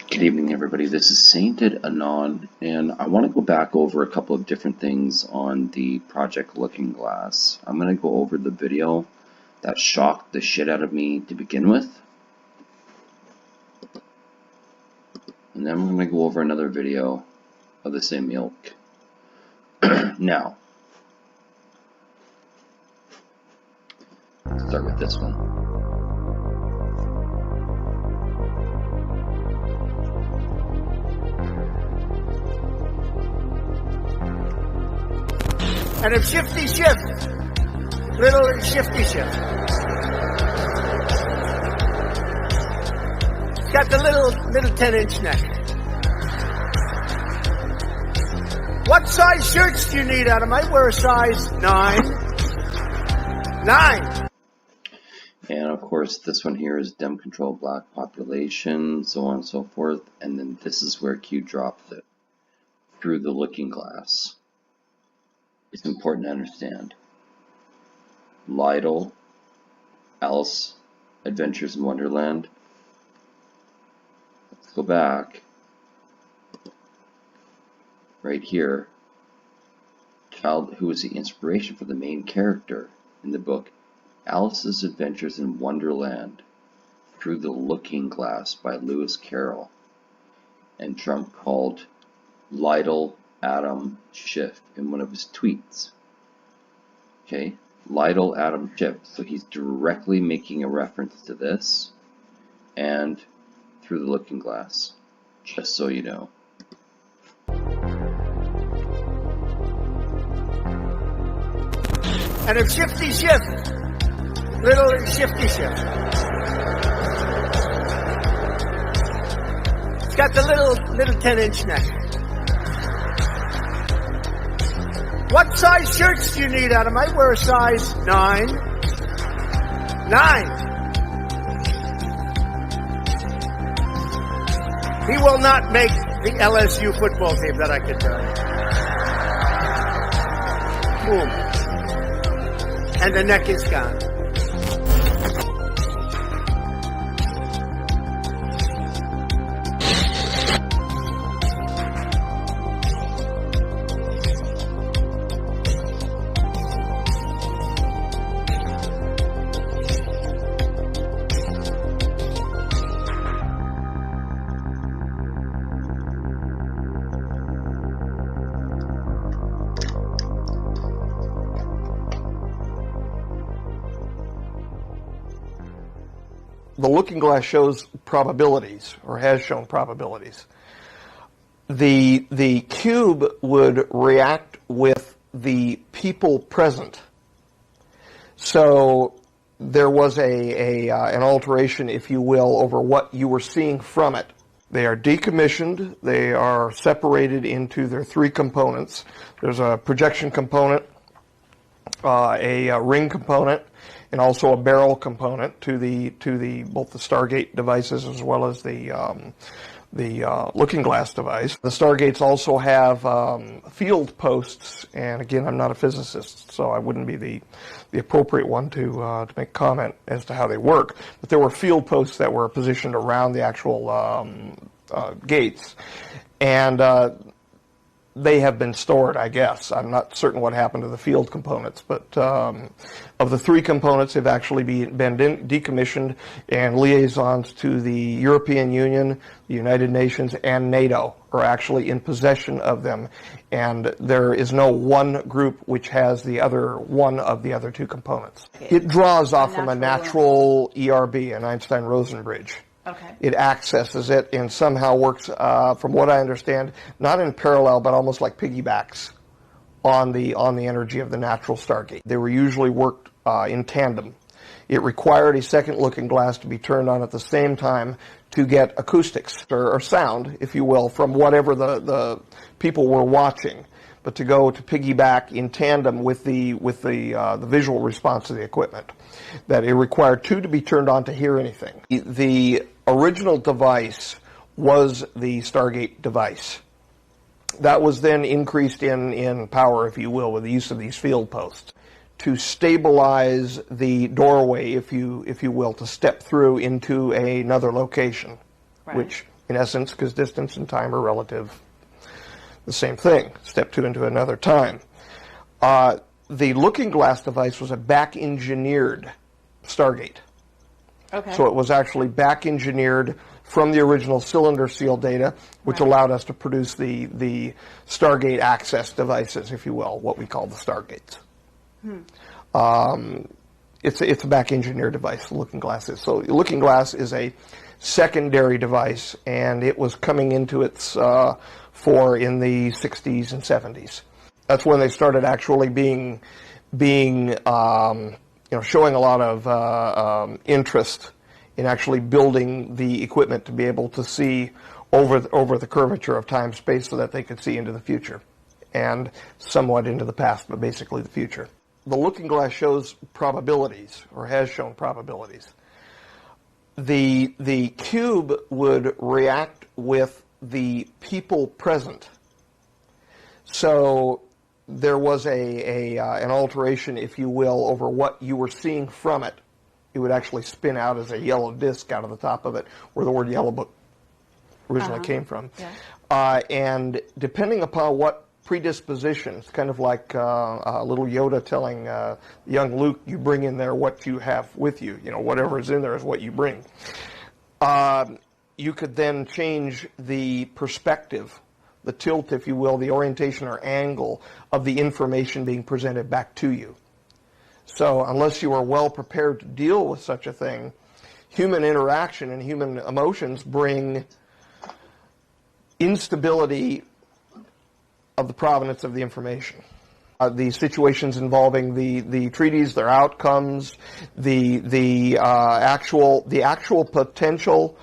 Good evening, everybody. This is Sainted Anon, and I want to go back over a couple of different things on the Project Looking Glass. I'm going to go over the video that shocked the shit out of me to begin with, and then we're going to go over another video of the same ilk. Now, let's start with this one. And if shifty shift, little shifty shift. It's got the little 10-inch neck. What size shirts do you need, Adam? I wear a size 9. 9. And of course, this one here is Dem Control Black Population, so on and so forth. And then this is where Q drops it through the looking glass. It's important to understand. Lytle, Alice, Adventures in Wonderland. Let's go back. Right here. Child who was the inspiration for the main character in the book Alice's Adventures in Wonderland Through the Looking Glass by Lewis Carroll. And Trump called Lytle Adam Schiff in one of his tweets. Okay, Lytle Adam Schiff. So he's directly making a reference to this and Through the Looking Glass, just so you know. And if shifty shift, little shifty shift. It's got the little 10-inch neck. What size shirts do you need, Adam? I wear a size 9. 9. He will not make the LSU football team, that I can tell you. Boom. And the neck is gone. The looking glass shows probabilities, or has shown probabilities. The cube would react with the people present. So there was an alteration, if you will, over what you were seeing from it. They are decommissioned. They are separated into their 3 components. There's a projection component, a ring component, and also a barrel component to the both the Stargate devices as well as the looking glass device. The Stargates also have field posts, and again, I'm not a physicist, so I wouldn't be the appropriate one to make comment as to how they work. But there were field posts that were positioned around the actual gates, and they have been stored, I guess. I'm not certain what happened to the field components, but of the 3 components, they've actually been decommissioned, and liaisons to the European Union, the United Nations, and NATO are actually in possession of them, and there is no one group which has the other one of the other 2 components. It draws off from a natural ERB, an Einstein-Rosen bridge. Okay. It accesses it and somehow works, from what I understand, not in parallel, but almost like piggybacks on the energy of the natural Stargate. They were usually worked in tandem. It required a second looking glass to be turned on at the same time to get acoustics or sound, if you will, from whatever the people were watching, but to go to piggyback in tandem with the visual response of the equipment. That it required 2 to be turned on to hear anything. The original device was the Stargate device. That was then increased in power, if you will, with the use of these field posts. to stabilize the doorway, if you will, to step through into another location, Right. which in essence, because distance and time are relative, the same thing, step two into another time. The looking glass device was a back-engineered Stargate. Okay. So it was actually back-engineered from the original cylinder seal data, which Right. allowed us to produce the Stargate access devices, if you will, what we call the Stargates. It's a back-engineered device, the looking glass is. So the looking glass is a secondary device, and it was coming into its fore in the 60s and 70s. That's when they started actually being showing a lot of interest in actually building the equipment to be able to see over the curvature of time-space so that they could see into the future and somewhat into the past, but basically the future. The looking glass shows probabilities, or has shown probabilities. The cube would react with the people present. So there was an alteration, if you will, over what you were seeing from it. It would actually spin out as a yellow disc out of the top of it, where the word yellow book originally came from. Yeah. And depending upon what predispositions, kind of like little Yoda telling young Luke, you bring in there what you have with you. Whatever is in there is what you bring. You could then change the perspective, the tilt, if you will, the orientation or angle of the information being presented back to you. So unless you are well prepared to deal with such a thing, human interaction and human emotions bring instability of the provenance of the information. The situations involving the treaties, their outcomes, the actual potential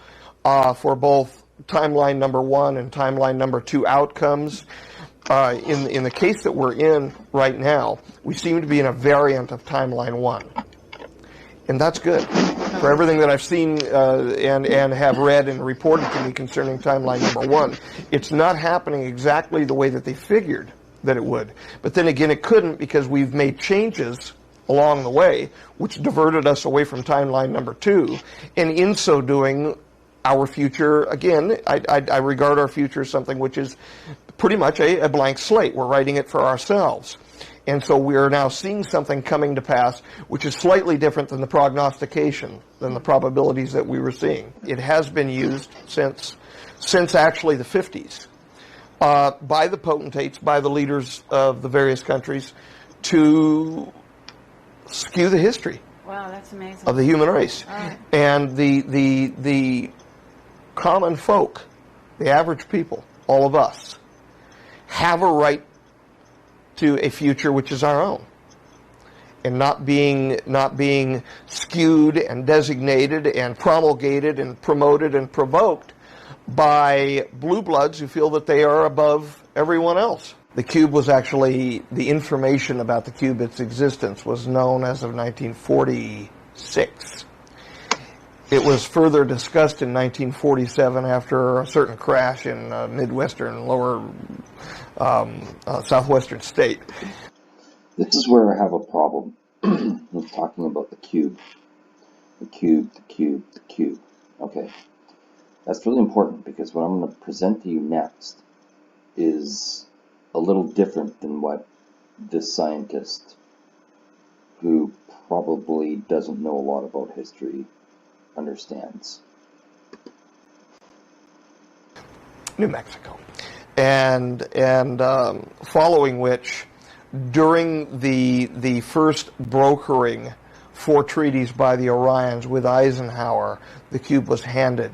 for both timeline number 1 and timeline number 2 outcomes. In the case that we're in right now, we seem to be in a variant of timeline 1. And that's good. For everything that I've seen and have read and reported to me concerning timeline number 1, it's not happening exactly the way that they figured that it would. But then again, it couldn't, because we've made changes along the way, which diverted us away from timeline number 2. And in so doing, our future, again, I regard our future as something which is pretty much a blank slate. We're writing it for ourselves. And so we are now seeing something coming to pass which is slightly different than the prognostication, than the probabilities that we were seeing. It has been used since actually the 50s by the potentates, by the leaders of the various countries, to skew the history. Wow, that's amazing. Of the human race. All right. And the common folk, the average people, all of us, have a right to a future which is our own, and not being skewed and designated and promulgated and promoted and provoked by blue bloods who feel that they are above everyone else. The cube was actually, the information about the cube, its existence, was known as of 1946. It was further discussed in 1947 after a certain crash in midwestern, lower southwestern state. This is where I have a problem with talking about the cube. The cube, the cube, the cube. Okay. That's really important, because what I'm going to present to you next is a little different than what this scientist, who probably doesn't know a lot about history, understands. New Mexico. And following which, during the first brokering for treaties by the Orions with Eisenhower, the cube was handed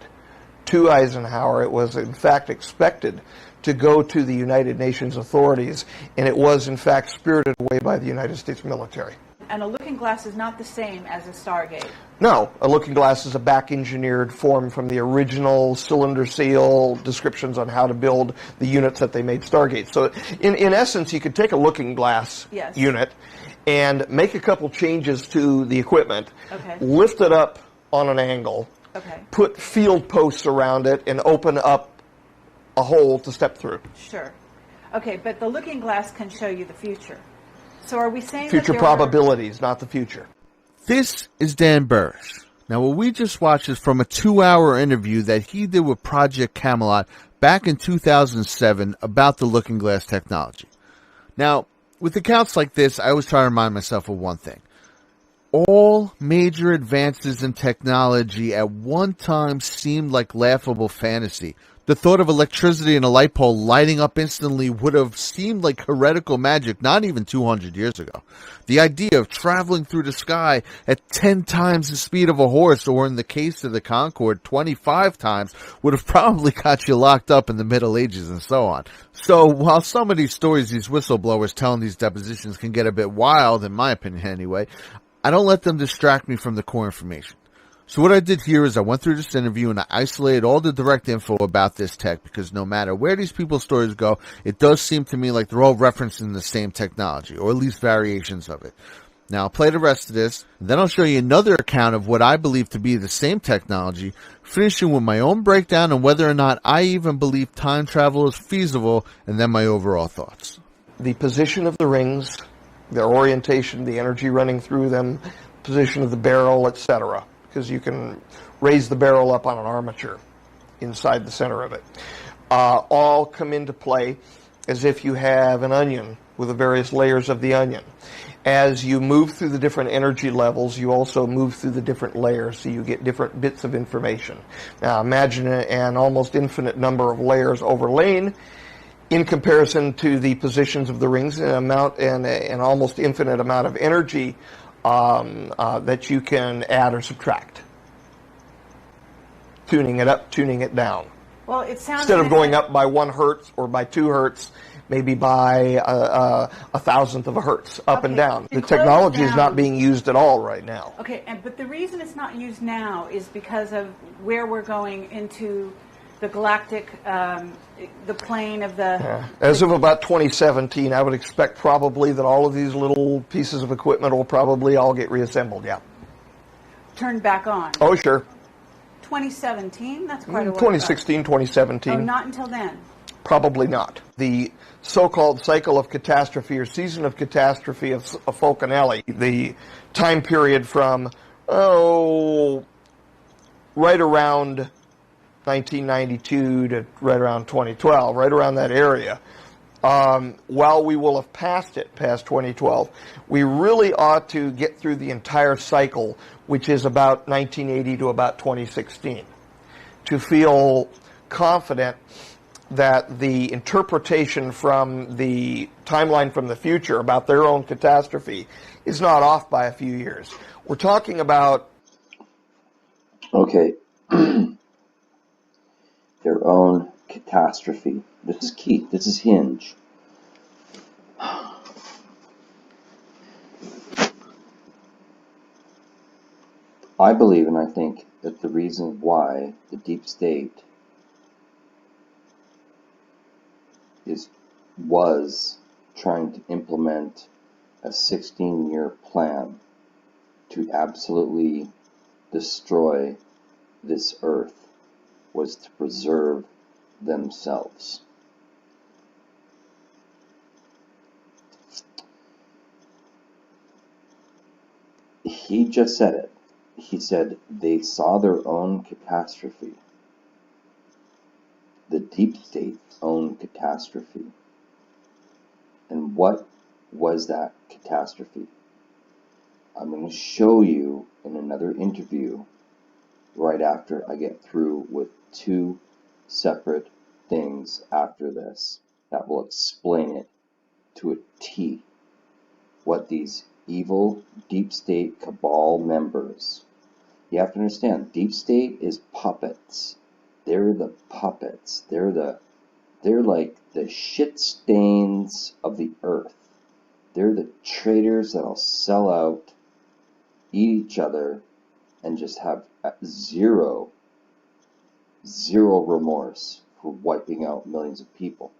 to Eisenhower. It was in fact expected to go to the United Nations authorities, and it was in fact spirited away by the United States military. And a looking glass is not the same as a Stargate. No, a looking glass is a back-engineered form from the original cylinder seal descriptions on how to build the units that they made Stargate. So in essence, you could take a looking glass Yes. unit and make a couple changes to the equipment, Okay. lift it up on an angle, Okay. put field posts around it, and open up a hole to step through. Sure. Okay, but the looking glass can show you the future. So are we saying Future that probabilities, not the future. This is Dan Burris. Now, what we just watched is from a 2-hour interview that he did with Project Camelot back in 2007 about the looking glass technology. Now, with accounts like this, I always try to remind myself of one thing. All major advances in technology at one time seemed like laughable fantasy. The thought of electricity and a light pole lighting up instantly would have seemed like heretical magic not even 200 years ago. The idea of traveling through the sky at 10 times the speed of a horse, or in the case of the Concorde, 25 times, would have probably got you locked up in the Middle Ages and so on. So while some of these stories these whistleblowers tell in these depositions can get a bit wild, in my opinion anyway, I don't let them distract me from the core information. So what I did here is I went through this interview and I isolated all the direct info about this tech, because no matter where these people's stories go, it does seem to me like they're all referencing the same technology, or at least variations of it. Now I'll play the rest of this, and then I'll show you another account of what I believe to be the same technology, finishing with my own breakdown on whether or not I even believe time travel is feasible, and then my overall thoughts. The position of the rings, their orientation, the energy running through them, position of the barrel, etc., because you can raise the barrel up on an armature inside the center of it, all come into play as if you have an onion with the various layers of the onion. As you move through the different energy levels, you also move through the different layers, so you get different bits of information. Now imagine an almost infinite number of layers overlain in comparison to the positions of the rings, and an almost infinite amount of energy that you can add or subtract. Tuning it up, tuning it down. Well, it sounds Instead of going up by 1 hertz or by 2 hertz, maybe by a thousandth of a hertz, up and down. The technology is not being used at all right now. Okay, but the reason it's not used now is because of where we're going into the galactic, the plane of the... Yeah. As of about 2017, I would expect probably that all of these little pieces of equipment will probably all get reassembled, yeah. Turned back on. Oh, sure. 2017? That's quite a while. 2016, 2017. Oh, not until then. Probably not. The so-called cycle of catastrophe, or season of catastrophe of Falconelli, the time period from, right around 1992 to right around 2012, right around that area. While we will have passed 2012, we really ought to get through the entire cycle, which is about 1980 to about 2016, to feel confident that the interpretation from the timeline from the future about their own catastrophe is not off by a few years. We're talking about... Okay. Their own catastrophe. This is key. This is hinge. I believe and I think that the reason why the deep state was trying to implement a 16-year plan to absolutely destroy this earth was to preserve themselves. He just said it. He said they saw their own catastrophe. The deep state's own catastrophe. And what was that catastrophe? I'm going to show you in another interview right after I get through with 2 separate things after this that will explain it to a T. What these evil deep state cabal members, you have to understand, deep state is puppets. They're the puppets. They're like the shit stains of the earth. They're the traitors that'll sell out, eat each other, and just have zero remorse for wiping out millions of people.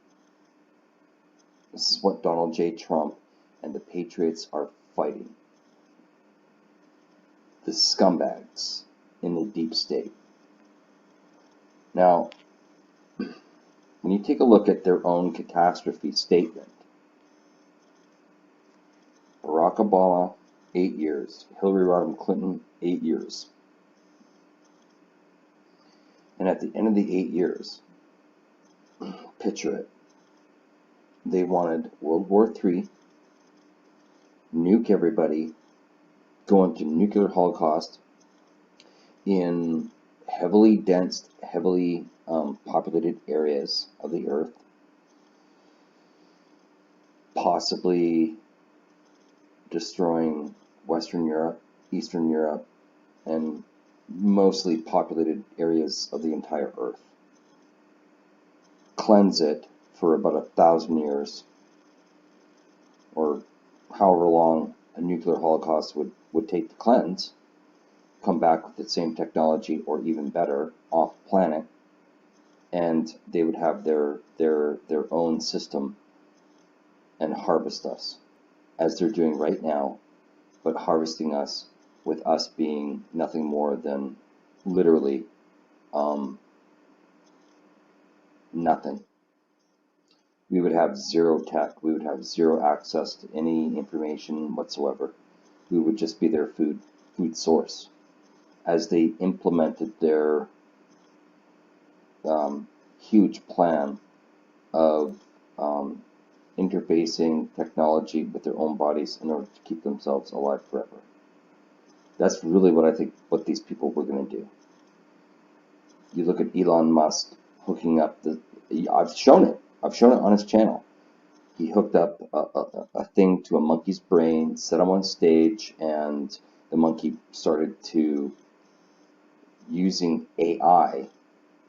This is what Donald J. Trump and the Patriots are fighting. The scumbags in the deep state. Now, when you take a look at their own catastrophe statement, Barack Obama, 8 years. Hillary Rodham Clinton, 8 years. And at the end of the 8 years, picture it, they wanted World War III, nuke everybody, go into nuclear holocaust in heavily dense, heavily populated areas of the earth, possibly destroying Western Europe, Eastern Europe, and mostly populated areas of the entire earth. Cleanse it for about 1,000 years, or however long a nuclear holocaust would take to cleanse, come back with the same technology or even better off planet, and they would have their own system and harvest us as they're doing right now, but harvesting us with us being nothing more than literally nothing. We would have zero tech, we would have zero access to any information whatsoever. We would just be their food source. As they implemented their huge plan of interfacing technology with their own bodies in order to keep themselves alive forever. That's really what I think what these people were going to do. You look at Elon Musk hooking up I've shown it on his channel. He hooked up a thing to a monkey's brain, set him on stage, and the monkey started to, using AI,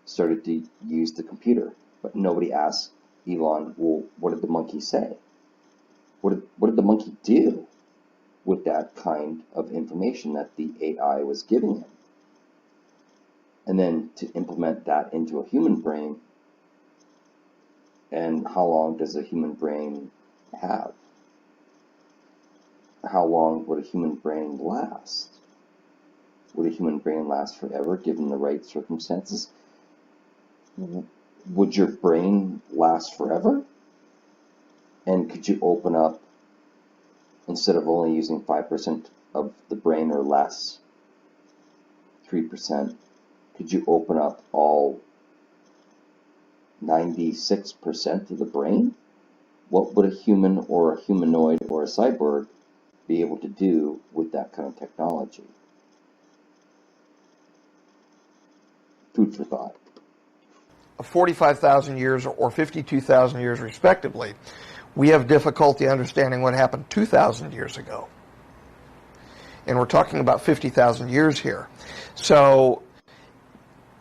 started to use the computer. But nobody asked Elon, well, what did the monkey say? What did the monkey do with that kind of information that the AI was giving him? And then to implement that into a human brain, and how long does a human brain have? How long would a human brain last? Would a human brain last forever given the right circumstances? Would your brain last forever? And could you open up, instead of only using 5% of the brain or less, 3%, could you open up all 96% of the brain? What would a human or a humanoid or a cyborg be able to do with that kind of technology? Food for thought. 45,000 years or 52,000 years respectively, we have difficulty understanding what happened 2,000 years ago. And we're talking about 50,000 years here. So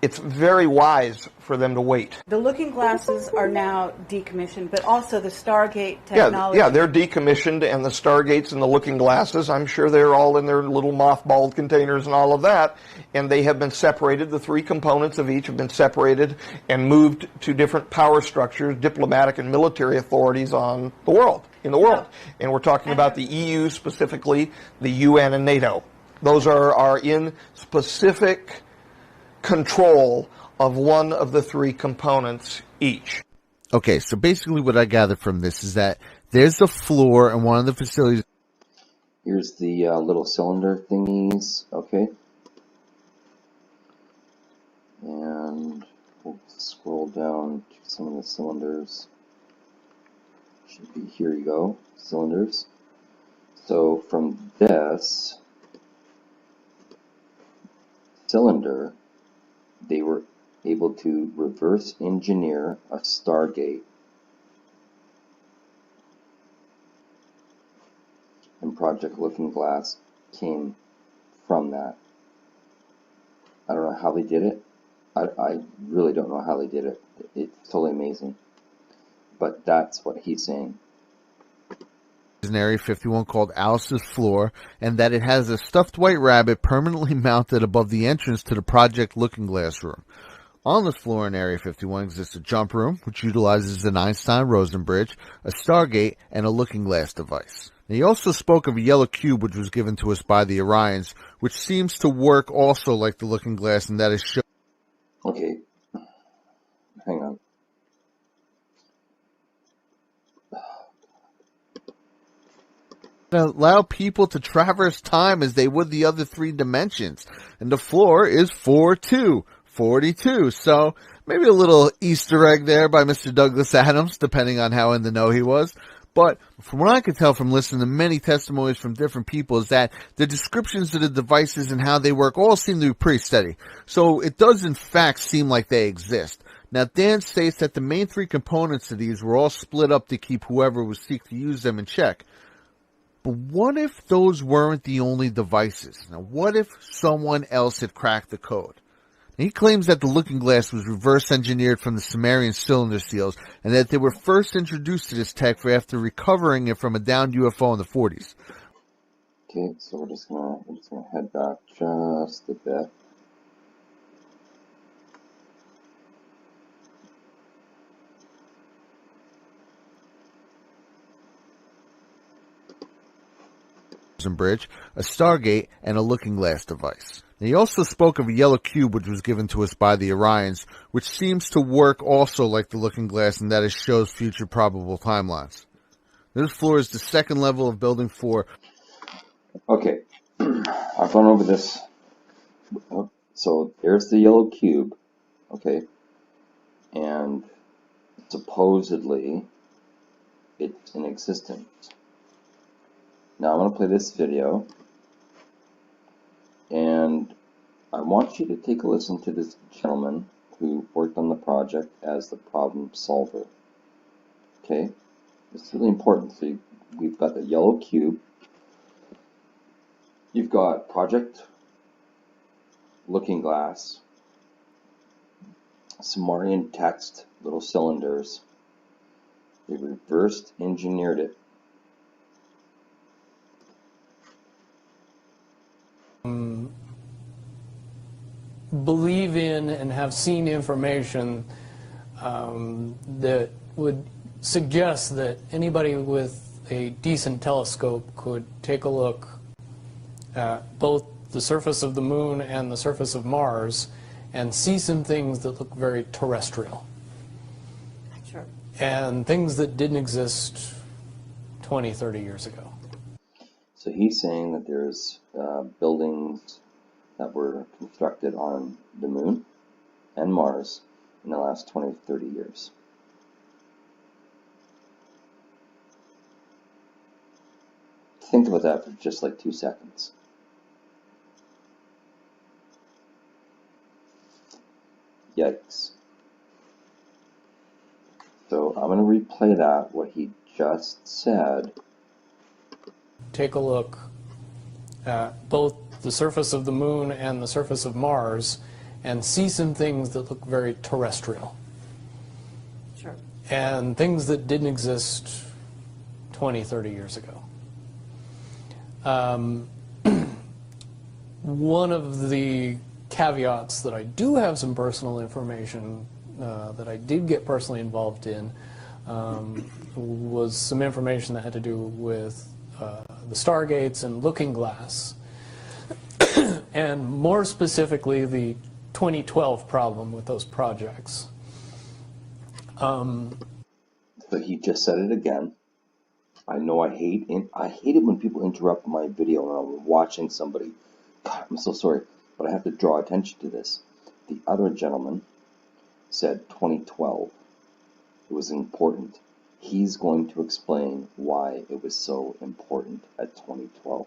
it's very wise for them to wait. The looking glasses are now decommissioned, but also the Stargate technology. Yeah, they're decommissioned, and the Stargates and the looking glasses, I'm sure they're all in their little mothballed containers and all of that, and they have been separated. The three components of each have been separated and moved to different power structures, diplomatic and military authorities in the world. And we're talking about the EU specifically, the UN and NATO. Those are in specific control of one of the three components each. Okay, so basically what I gathered from this is that there's a floor in one of the facilities. Here's the little cylinder thingies, okay? And we'll scroll down to some of the cylinders. Should be, here you go, cylinders. So from this cylinder, they were able to reverse engineer a Stargate and Project Looking Glass came from that. I don't know how they did it. I really don't know how they did it. It's totally amazing. But that's what he's saying. In Area 51 called Alice's Floor, and that it has a stuffed white rabbit permanently mounted above the entrance to the Project Looking Glass room. On this floor in Area 51 exists a jump room, which utilizes an Einstein-Rosen bridge, a Stargate, and a looking glass device. Now, he also spoke of a yellow cube which was given to us by the Orions, which seems to work also like the looking glass, and that is shown. Okay, hang on. allow people to traverse time as they would the other three dimensions. And the floor is 42. So maybe a little Easter egg there by Mr. Douglas Adams, depending on how in the know he was. But from what I could tell from listening to many testimonies from different people is that the descriptions of the devices and how they work all seem to be pretty steady. So it does in fact seem like they exist. Now, Dan states that the main three components of these were all split up to keep whoever would seek to use them in check. But what if those weren't the only devices? Now, what if someone else had cracked the code? He claims that the looking glass was reverse engineered from the Sumerian cylinder seals and that they were first introduced to this tech after recovering it from a downed UFO in the 40s. Okay, so we're just gonna head back just a bit. Bridge, a Stargate, and a looking glass device. And he also spoke of a yellow cube which was given to us by the Orions, which seems to work also like the looking glass in that it shows future probable timelines. This floor is the second level of Building 4. Okay, I've gone over this. So there's the yellow cube, okay, and supposedly it's in existence. Now I'm going to play this video, and I want you to take a listen to this gentleman who worked on the project as the problem solver. Okay, it's really important. So we've got the yellow cube, you've got project looking glass, Sumerian text, little cylinders. They reversed engineered it. Believe in and have seen information that would suggest that anybody with a decent telescope could take a look at both the surface of the moon and the surface of Mars and see some things that look very terrestrial. Sure. And things that didn't exist 20, 30 years ago. So he's saying that there's buildings that were constructed on the moon and Mars in the last 20 to 30 years. Think about that for just like 2 seconds. Yikes. So I'm going to replay that, what he just said. Take a look at both the surface of the moon and the surface of Mars and see some things that look very terrestrial. Sure. And things that didn't exist 20, 30 years ago. One of the caveats that I do have some personal information that I did get personally involved in was some information that had to do with the Stargates and Looking Glass, and more specifically the 2012 problem with those projects. But he just said it again. I know I hate it when people interrupt my video when I'm watching somebody. God, I'm so sorry, but I have to draw attention to this. The other gentleman said 2012. It was important. He's going to explain why it was so important at 2012.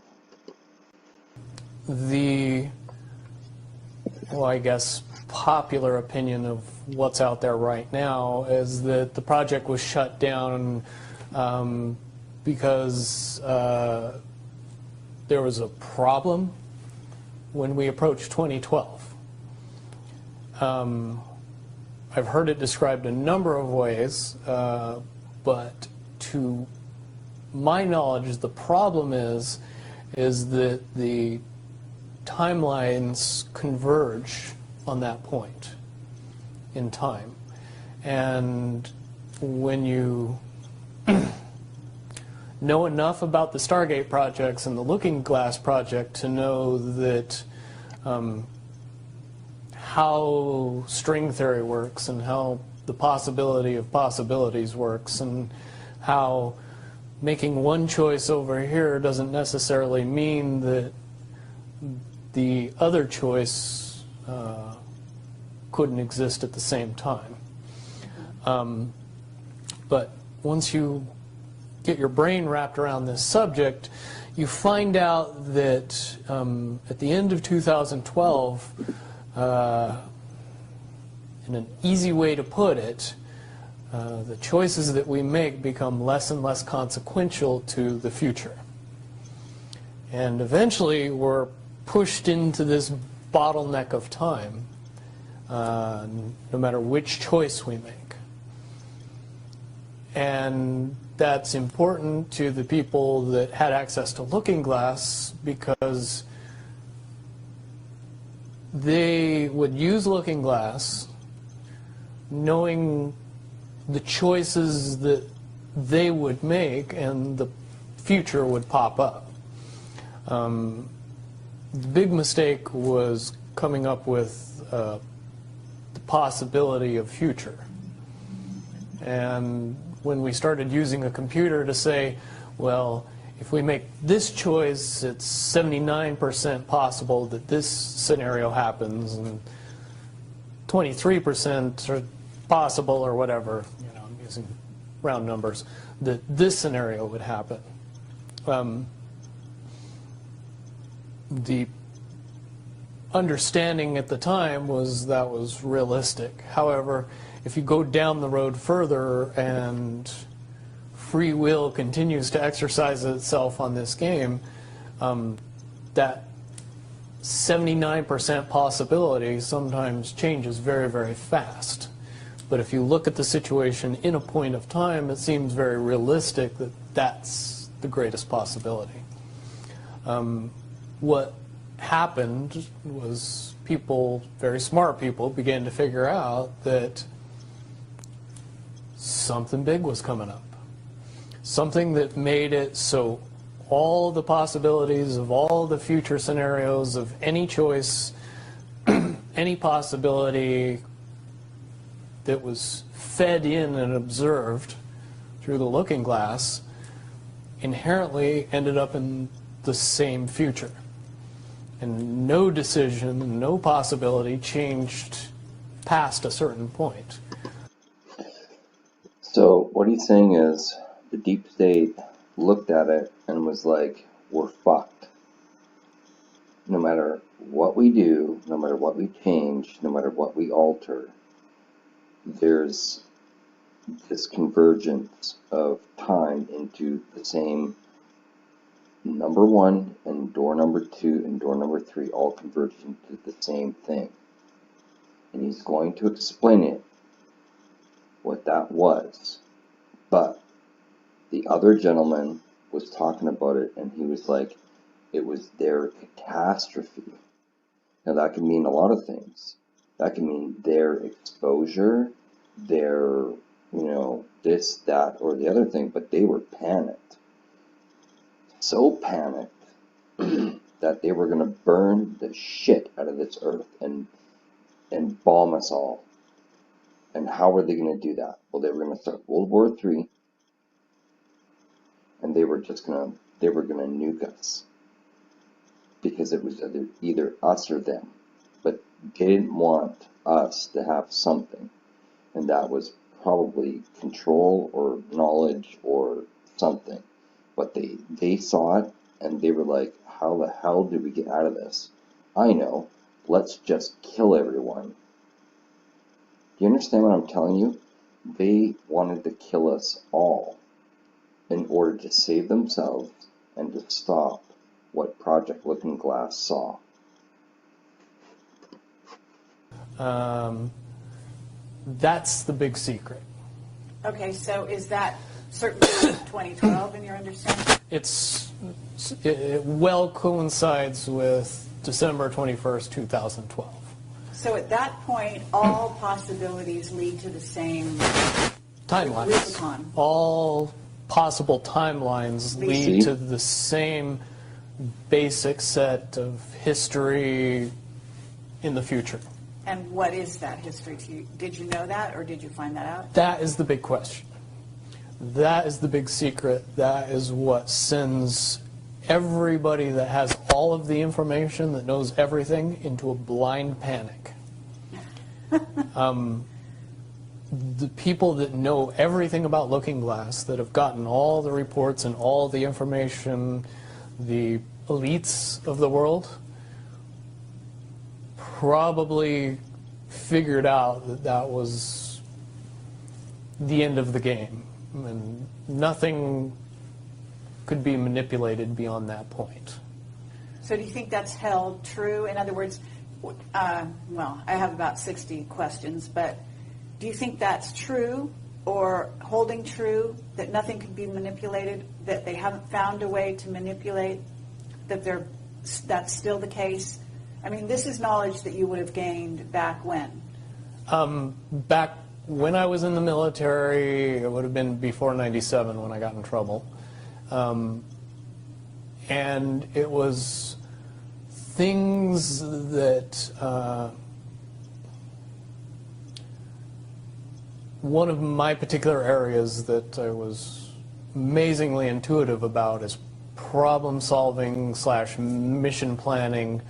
Well, I guess popular opinion of what's out there right now is that the project was shut down because there was a problem when we approached 2012. I've heard it described a number of ways, but to my knowledge, the problem is that the timelines converge on that point in time. And when you know enough about the Stargate projects and the Looking Glass project to know that how string theory works and how the possibility of possibilities works and how making one choice over here doesn't necessarily mean that the other choice couldn't exist at the same time. But once you get your brain wrapped around this subject, you find out that at the end of 2012, in an easy way to put it, the choices that we make become less and less consequential to the future. And eventually we're pushed into this bottleneck of time, no matter which choice we make. And that's important to the people that had access to Looking Glass, because they would use Looking Glass knowing the choices that they would make, and the future would pop up. The big mistake was coming up with the possibility of future. And when we started using a computer to say, well, if we make this choice, it's 79% possible that this scenario happens, and 23% are possible, or whatever, you know, I'm using round numbers, that this scenario would happen. The understanding at the time was that was realistic. However, if you go down the road further and free will continues to exercise itself on this game, that 79% possibility sometimes changes very, very fast. But if you look at the situation in a point of time, it seems very realistic that that's the greatest possibility. What happened was people, very smart people, began to figure out that something big was coming up. Something that made it so all the possibilities of all the future scenarios of any choice, any possibility that was fed in and observed through the Looking Glass inherently ended up in the same future. And no decision, no possibility changed past a certain point. So what he's saying is the deep state looked at it and was like, we're fucked. No matter what we do, no matter what we change, no matter what we alter, there's this convergence of time into the same number one and door number two and door number three all converge into the same thing. And he's going to explain it, what that was. But the other gentleman was talking about it, and he was like, it was their catastrophe. Now that can mean a lot of things. That can mean their exposure, their, this, that, or the other thing, but they were panicked. So panicked that they were going to burn the shit out of this earth and bomb us all. And how were they going to do that? Well, they were going to start World War III, and they were going to nuke us, because it was either us or them. But they didn't want us to have something, and that was probably control or knowledge or something. But they saw it, and they were like, how the hell did we get out of this? I know, let's just kill everyone. Do you understand what I'm telling you? They wanted to kill us all in order to save themselves and to stop what Project Looking Glass saw. That's the big secret. Okay, so is that certainly 2012 in your understanding? It well coincides with December 21st, 2012. So at that point, all possibilities lead to the same timelines. Rubicon. All possible timelines lead to the same basic set of history in the future. And what is that history to you? Did you know that, or did you find that out? That is the big question. That is the big secret. That is what sends everybody that has all of the information, that knows everything, into a blind panic. The people that know everything about Looking Glass, that have gotten all the reports and all the information, the elites of the world, probably figured out that that was the end of the game, and nothing could be manipulated beyond that point. So do you think that's held true? In other words, well, I have about 60 questions, but do you think that's true or holding true, that nothing could be manipulated, that they haven't found a way to manipulate, that that's still the case? I mean, this is knowledge that you would have gained back when? Back when I was in the military, it would have been before '97 when I got in trouble. And it was things that one of my particular areas that I was amazingly intuitive about is problem solving / mission planning,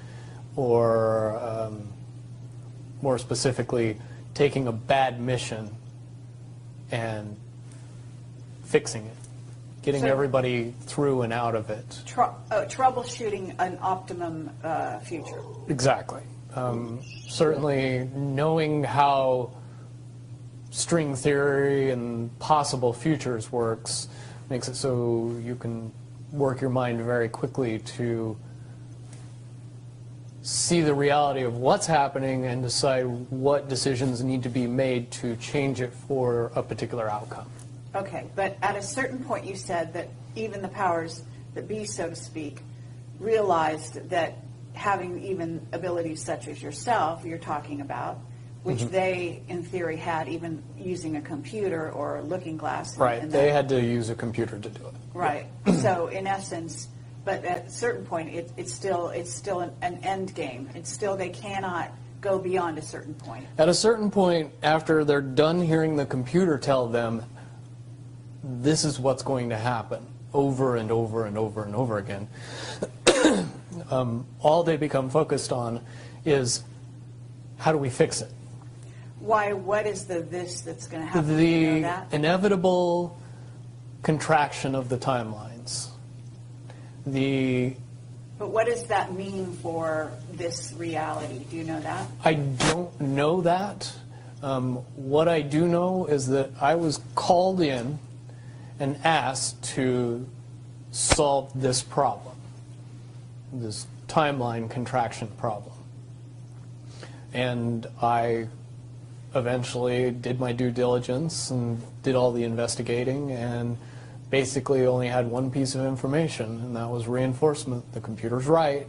or more specifically, taking a bad mission and fixing it, getting everybody through and out of it. Troubleshooting an optimum future. Exactly. Certainly knowing how string theory and possible futures works makes it so you can work your mind very quickly to see the reality of what's happening and decide what decisions need to be made to change it for a particular outcome. Okay, but at a certain point you said that even the powers that be, so to speak, realized that having even abilities such as yourself, you're talking about, which they, in theory, had even using a computer or a looking glass. Right, they had to use a computer to do it. Right, so in essence, but at a certain point, it's still an end game. It's still, they cannot go beyond a certain point. At a certain point, after they're done hearing the computer tell them, this is what's going to happen, over and over and over and over again, all they become focused on is, how do we fix it? Why? What is this that's going to happen? The you know that? inevitable contraction of the timelines. But what does that mean for this reality? Do you know that? I don't know that. What I do know is that I was called in and asked to solve this problem, this timeline contraction problem. And I eventually did my due diligence and did all the investigating, and basically only had one piece of information, and that was reinforcement. The computer's right.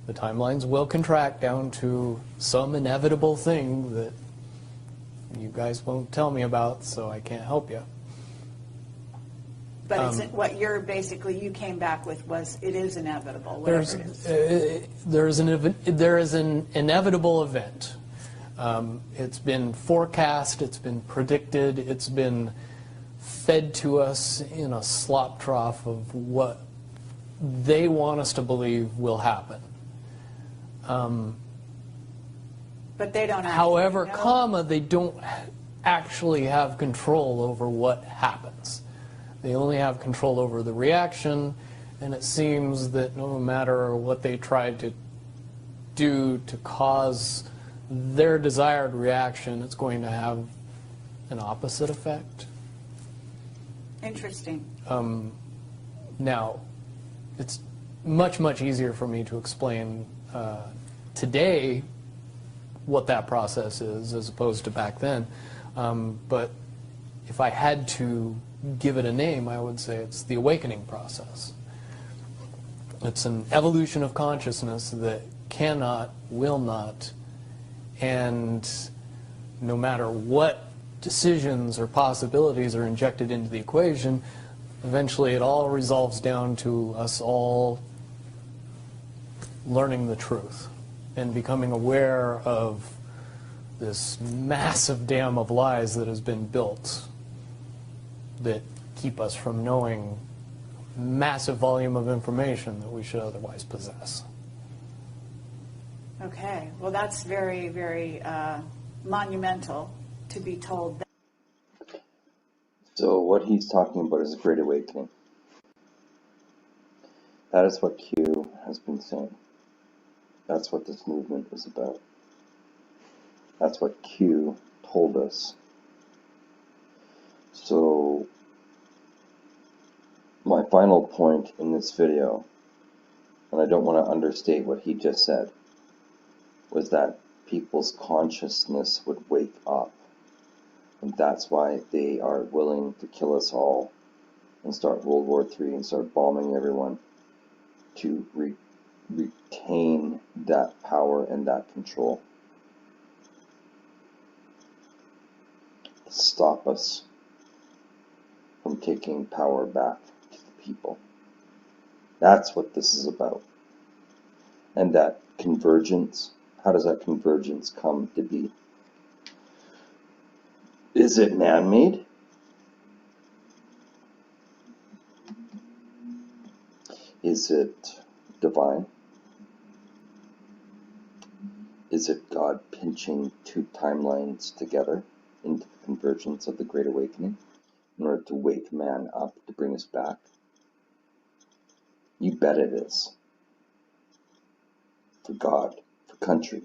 The timelines will contract down to some inevitable thing that you guys won't tell me about, so I can't help you. But what you're basically, you came back with was, it is inevitable, whatever it is. There is an inevitable event. It's been forecast, it's been predicted, it's been fed to us in a slop trough of what they want us to believe will happen. But they don't However, know. they don't actually have control over what happens. They only have control over the reaction, and it seems that no matter what they try to do to cause their desired reaction, it's going to have an opposite effect. Interesting. Now, it's much, much easier for me to explain today what that process is as opposed to back then. But if I had to give it a name, I would say it's the awakening process. It's an evolution of consciousness that cannot, will not, and no matter what decisions or possibilities are injected into the equation, eventually it all resolves down to us all learning the truth and becoming aware of this massive dam of lies that has been built that keep us from knowing massive volume of information that we should otherwise possess. Okay, well, that's very, very monumental to be told that. So what he's talking about is a Great Awakening. That is what Q has been saying. That's what this movement is about. That's what Q told us. So my final point in this video, and I don't want to understate what he just said, was that people's consciousness would wake up. And that's why they are willing to kill us all and start World War III and start bombing everyone to retain that power and that control. Stop us from taking power back to the people. That's what this is about. And that convergence, how does that convergence come to be? Is it man-made? Is it divine? Is it God pinching two timelines together into the convergence of the Great Awakening in order to wake man up, to bring us back? You bet it is. For God, for country.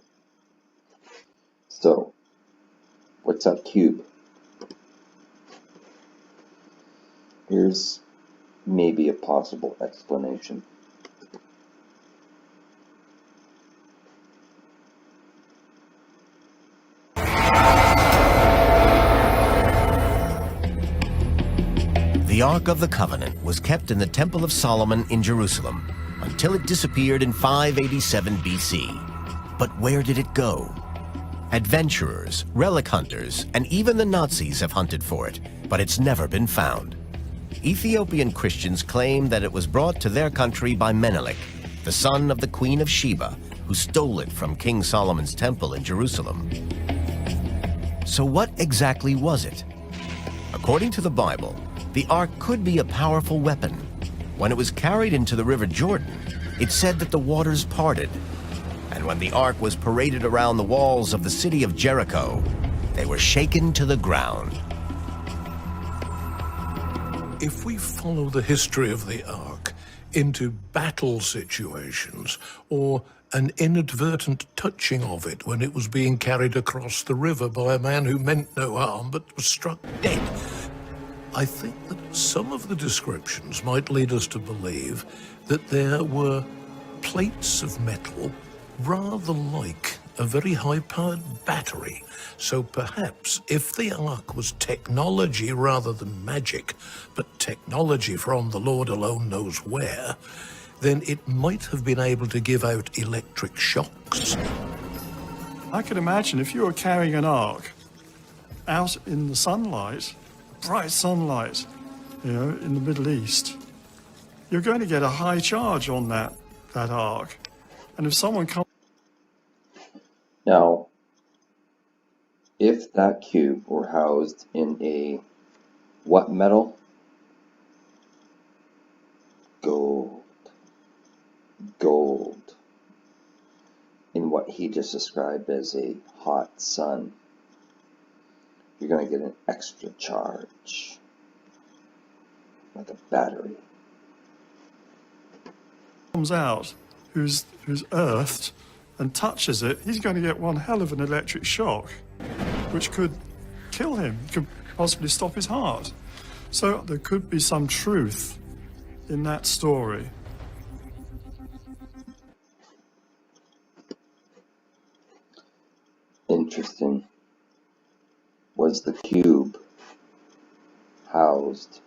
So, what's that cube? Here's maybe a possible explanation. The Ark of the Covenant was kept in the Temple of Solomon in Jerusalem until it disappeared in 587 BC. But where did it go? Adventurers, relic hunters, and even the Nazis have hunted for it, but it's never been found. Ethiopian Christians claim that it was brought to their country by Menelik, the son of the Queen of Sheba, who stole it from King Solomon's temple in Jerusalem. So what exactly was it? According to the Bible, the Ark could be a powerful weapon. When it was carried into the River Jordan, it said that the waters parted. And when the Ark was paraded around the walls of the city of Jericho, they were shaken to the ground. If we follow the history of the Ark into battle situations or an inadvertent touching of it when it was being carried across the river by a man who meant no harm but was struck dead, I think that some of the descriptions might lead us to believe that there were plates of metal rather like a very high-powered battery. So perhaps if the Ark was technology rather than magic, but technology from the Lord alone knows where, then it might have been able to give out electric shocks. I could imagine if you were carrying an Ark out in the sunlight, bright sunlight, in the Middle East, you're going to get a high charge on that Ark. And if someone comes... Now, if that cube were housed in a what metal? Gold. Gold. In what he just described as a hot sun, you're going to get an extra charge, like a battery. comes out who's earthed and touches it, he's going to get one hell of an electric shock, which could kill him, could possibly stop his heart. So there could be some truth in that story. Interesting. Was the cube housed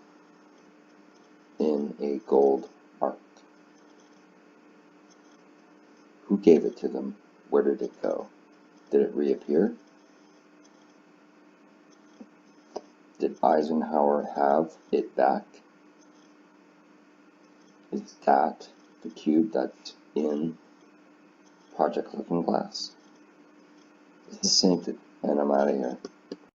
in a gold ark? Who gave it to them? Where did it go? Did it reappear? Did Eisenhower have it back? Is that the cube that's in Project Looking Glass? This is Sainted, and I'm out of here.